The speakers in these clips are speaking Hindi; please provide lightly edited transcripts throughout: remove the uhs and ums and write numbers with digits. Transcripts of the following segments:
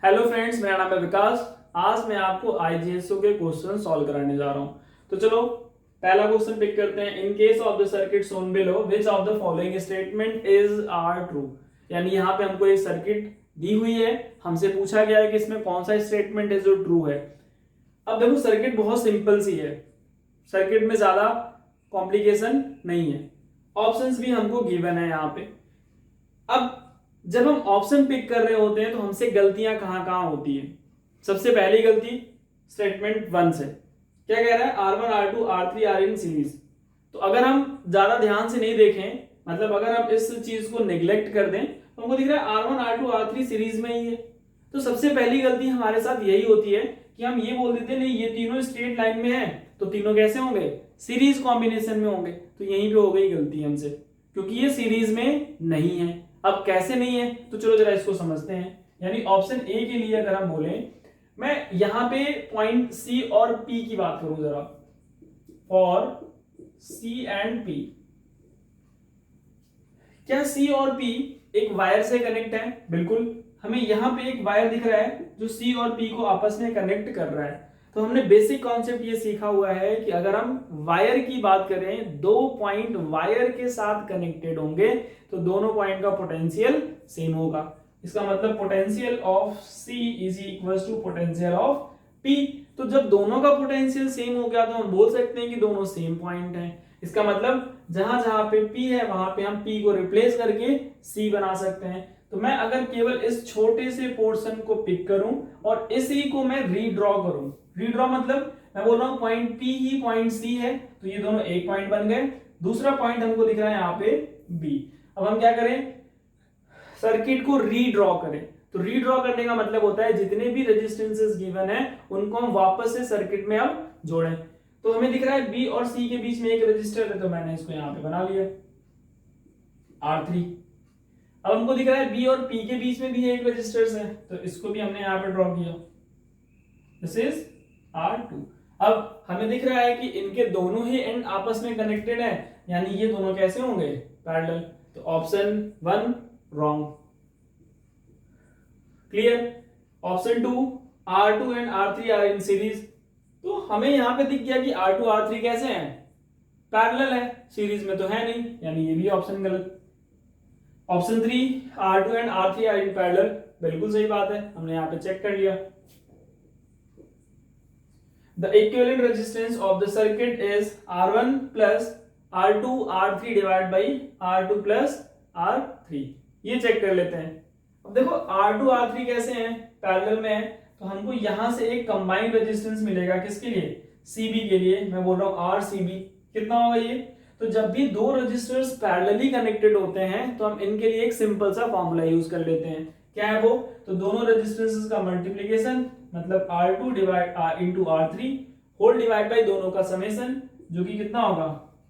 हेलो फ्रेंड्स, मेरा नाम है विकास। आज मैं आपको आईजीएसओ के क्वेश्चन सॉल्व कराने जा रहा हूं। तो चलो पहला क्वेश्चन पिक करते हैं। In case of the circuit shown below which of the following statement is are true. यानी यहाँ पे हमको एक सर्किट दी हुई है, हमसे पूछा गया है कि इसमें कौन सा स्टेटमेंट है जो ट्रू है। अब देखो सर्किट बहुत सिंपल सी है, सर्किट में ज्यादा कॉम्प्लिकेशन नहीं है। ऑप्शंस भी हमको गिवन है यहाँ पे। अब जब हम ऑप्शन पिक कर रहे होते हैं तो हमसे गलतियां कहां कहां होती है। सबसे पहली गलती स्टेटमेंट 1 से क्या कह रहा है, R1 R2 R3 are in series. तो अगर हम ज्यादा ध्यान से नहीं देखें, मतलब अगर हम इस चीज को निग्लेक्ट कर दें तो हमको दिख रहा है R1 R2 R3 सीरीज में ही है। तो सबसे पहली गलती हमारे साथ यही होती है कि हम ये बोल देते हैं नहीं ये तीनों स्ट्रेट लाइन में है, तो तीनों कैसे होंगे, सीरीज कॉम्बिनेशन में होंगे। तो यहीं पे हो गई गलती हमसे, क्योंकि ये सीरीज में नहीं है। अब कैसे नहीं है तो चलो जरा इसको समझते हैं। यानी ऑप्शन ए के लिए अगर हम बोले, मैं यहां पे पॉइंट सी और पी की बात करूं जरा, फॉर सी एंड पी। क्या सी और पी एक वायर से कनेक्ट है? बिल्कुल। हमें यहां पे एक वायर दिख रहा है जो सी और पी को आपस में कनेक्ट कर रहा है। तो हमने बेसिक कॉन्सेप्ट ये सीखा हुआ है कि अगर हम वायर की बात करें, दो पॉइंट वायर के साथ कनेक्टेड होंगे तो दोनों पॉइंट का पोटेंशियल सेम होगा। इसका मतलब potential of C is equal to potential of P। तो जब दोनों का पोटेंशियल सेम हो गया तो हम बोल सकते हैं कि दोनों सेम पॉइंट हैं। इसका मतलब जहां जहां पे P है वहां पे हम P को रिप्लेस करके C बना सकते हैं। तो मैं अगर केवल इस छोटे से पोर्शन को पिक करूं और इसी को मैं रीड्रॉ करूं, रीड्रॉ मतलब मैं बोल रहा हूं पॉइंट P ही पॉइंट C है, तो ये दोनों एक पॉइंट बन गए। दूसरा पॉइंट हमको दिख रहा है यहाँ पे B। अब हम क्या करें, सर्किट को रीड्रॉ करें। तो रीड्रॉ करने का मतलब होता है जितने भी रेजिस्टेंसेस गिवन है उनको हम वापस से सर्किट में अब जोड़ें। तो हमें दिख रहा है B और C के बीच में एक रेजिस्टर है, तो मैंने इसको यहाँ पे बना लिया R3। अब हमको दिख रहा है B और P के बीच में भी एक रेजिस्टर है, तो इसको भी हमने यहाँ पे ड्रॉ किया, दिस इज R2। अब हमें दिख रहा है कि इनके दोनों ही एंड आपस में कनेक्टेड है, यानी ये दोनों कैसे होंगे, पैरेलल। तो option 1 wrong. Clear. Option 2 R2 and R3 are in series. तो हमें यहां पे दिख गया कि R2 R3 कैसे हैं, पैरेलल है, सीरीज में तो है नहीं, यानी ये भी ऑप्शन गलत। Option 3 R2 and R3 are in parallel, बिल्कुल सही बात है, हमने यहां पे चेक कर लिया। The equivalent resistance of the circuit is R1 plus R2 R3 divided by R2 plus R3। ये चेक कर लेते हैं। अब देखो R2 R3 कैसे हैं, पैरेलल में है, तो हमको यहां से एक कंबाइंड रेजिस्टेंस मिलेगा किसके लिए, CB के लिए। मैं बोल रहा हूं RCB। कितना होगा ये, तो जब भी दो रजिस्टर्स पैरेलली कनेक्टेड होते हैं तो हम इनके लिए एक सिंपल सा फॉर्मूला यूज कर लेते हैं। क्या है वो, तो दोनों रेजिस्टेंसेस का मल्टीप्लिकेशन, मतलब R2 divide into R3 whole divide by दोनों का समेशन, जो कि कितना होगा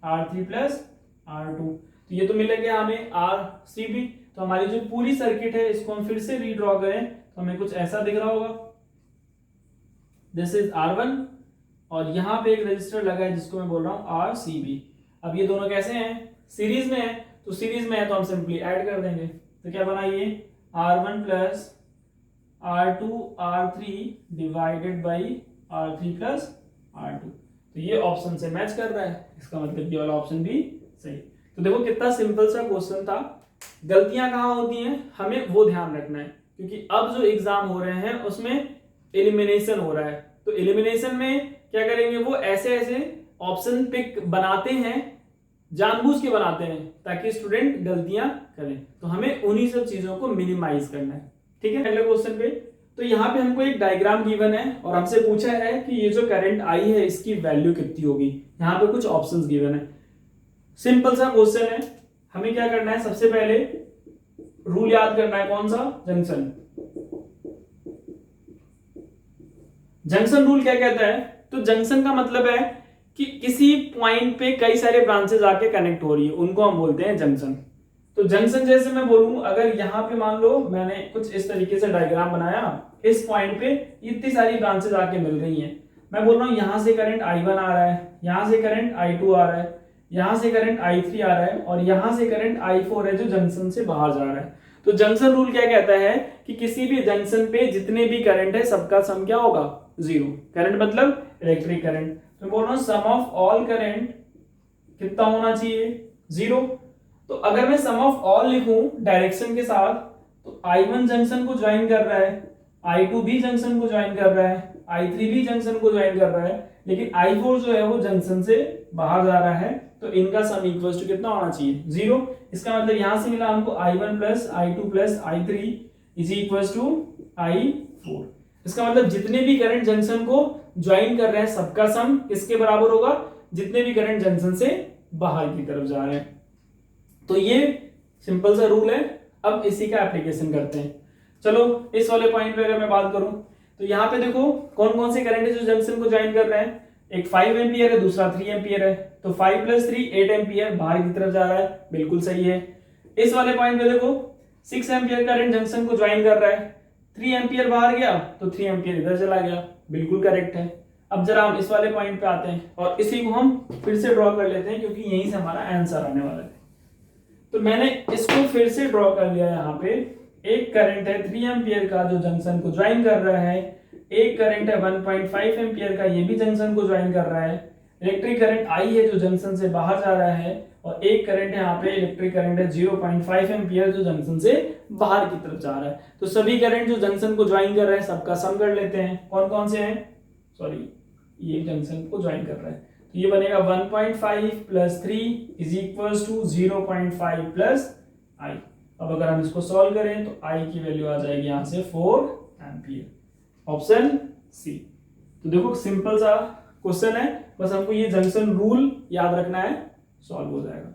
R3 प्लस R2। तो ये तो मिल गया हमें RCB। तो हमारी जो पूरी सर्किट है इसको हम फिर से रीड्रॉ करें तो हमें कुछ ऐसा दिख रहा होगा, दिस इज R1 और यहाँ पे एक रजिस्टर लगा है जिसको मैं बोल रहा हूँ RCB। अब ये दोनों कैसे हैं, सीरीज में है, तो सीरीज में है तो हम सिंपली ऐड कर देंगे। तो क्या बना ये R1 plus R2 R3 divided by R3 plus R2। तो ये ऑप्शन से मैच कर रहा है, इसका मतलब ये वाला ऑप्शन भी सही। तो देखो कितना सिंपल सा क्वेश्चन था। गलतियां कहाँ होती हैं हमें वो ध्यान रखना है, क्योंकि अब जो एग्जाम हो रहे हैं उसमें एलिमिनेशन हो रहा है। तो एलिमिनेशन में क्या करेंगे, वो ऐसे ऐसे ऑप्शन पिक बनाते हैं, जानबूझ के बनाते हैं ताकि स्टूडेंट गलतियां करें। तो हमें उन्हीं सब चीजों को मिनिमाइज करना है। ठीक है, अगले क्वेश्चन पे। तो यहाँ पे हमको एक डायग्राम गिवन है और हमसे पूछा है कि ये जो करंट आई है इसकी वैल्यू कितनी होगी। यहाँ पे कुछ ऑप्शंस गिवन है, सिंपल सा क्वेश्चन है। हमें क्या करना है, सबसे पहले रूल याद करना है, कौन सा, जंक्शन। जंक्शन रूल क्या कहता है, तो जंक्शन का मतलब है कि किसी पॉइंट पे कई सारे ब्रांचेस आके कनेक्ट हो रही है, उनको हम बोलते हैं जंक्शन। तो जंक्शन जैसे मैं बोलूं, अगर यहां पे मान लो मैंने कुछ इस तरीके से डायग्राम बनाया, इस पॉइंट पे इतनी सारी ब्रांचेस आके मिल रही हैं। मैं बोल रहा हूं यहां से करंट I1 आ रहा है, यहां से करंट I2 आ रहा है, यहां से करंट I3 आ रहा है और यहां से करंट I4 है जो जंक्शन से बाहर जा रहा है। तो जंक्शन रूल क्या कहता है कि किसी भी जंक्शन पे जितने भी करंट है सबका सम क्या होगा, जीरो। करंट मतलब इलेक्ट्रिक करंट, तो बोल रहा हूं सम ऑफ ऑल करंट कितना होना चाहिए, जीरो। तो अगर मैं सम ऑफ ऑल लिखूं डायरेक्शन के साथ, तो I1 जंक्शन को ज्वाइन कर रहा है, I2 भी जंक्शन को ज्वाइन कर रहा है, I3 भी जंक्शन को ज्वाइन कर रहा है, लेकिन I4 जो है वो जंक्शन से बाहर जा रहा है, तो इनका सम इक्वल्स टू कितना होना चाहिए, जीरो। इसका मतलब यहां से मिला हमको I1 plus I2 plus I3 is equals to I4। इसका मतलब जितने भी करंट जंक्शन को ज्वाइन कर रहे हैं सबका सम किसके बराबर होगा, जितने भी करंट जंक्शन से बाहर की तरफ जा रहे हैं। तो ये सिंपल सा रूल है। अब इसी का एप्लीकेशन करते हैं। चलो इस वाले पॉइंट पे अगर मैं बात करूं, तो यहाँ पे देखो कौन कौन से करंट है जो जंक्शन को ज्वाइन कर रहे हैं। एक 5 एम्पियर है, दूसरा 3 एम्पियर है, तो 5 प्लस 3 8 एम्पियर बाहर की तरफ जा रहा है, बिल्कुल सही है। इस वाले पॉइंट पे देखो 6 एम्पियर करंट जंक्शन को ज्वाइन कर रहा है, 3 एम्पियर बाहर गया तो 3 एम्पियर इधर चला गया, बिल्कुल करेक्ट है। अब जरा हम इस वाले पॉइंट पे आते हैं और इसी को हम फिर से ड्रॉ कर लेते हैं क्योंकि यहीं से हमारा आंसर आने वाला है। तो मैंने इसको फिर से ड्रॉ कर लिया। यहाँ पे एक करंट है 3 एम्पियर का जो जंक्शन को ज्वाइन कर रहा है, एक करंट है 1.5 एम्पियर का, ये भी जंक्शन को ज्वाइन कर रहा है। इलेक्ट्रिक करंट I है जो जंक्शन से बाहर जा रहा है, और एक करंट है यहाँ पे इलेक्ट्रिक करंट है 0.5 एम्पियर जो जंक्शन से बाहर की तरफ जा रहा है। तो सभी करंट जो जंक्शन को ज्वाइन कर रहे हैं सबका सम कर लेते हैं। कौन कौन से हैं, सॉरी ये जंक्शन को ज्वाइन कर रहा है, तो ये बनेगा 1.5 plus 3 is equals to 0.5 plus I। अब अगर हम इसको सॉल्व करें तो I की वैल्यू आ जाएगी यहाँ से 4 एम्पियर, ऑप्शन सी। तो देखो सिंपल सा क्वेश्चन है, बस हमको ये जंक्शन रूल याद रखना है, सॉल्व हो जाएगा।